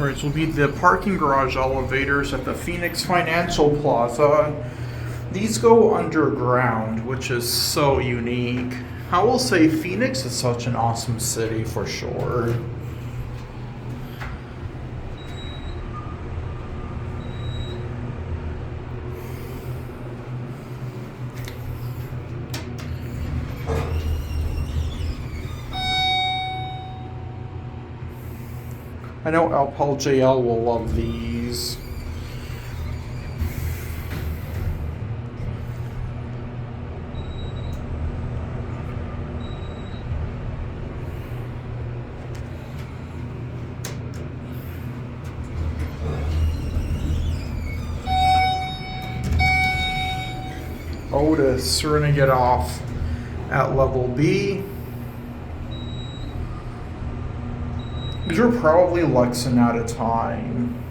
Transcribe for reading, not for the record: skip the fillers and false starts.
customers will be the parking garage elevators at the Phoenix Financial Plaza. These go underground, which is so unique. I will say Phoenix is such an awesome city for sure. I know Alpal JL will love these. Otis, we're gonna get off at level B. You're probably Lexing out of time.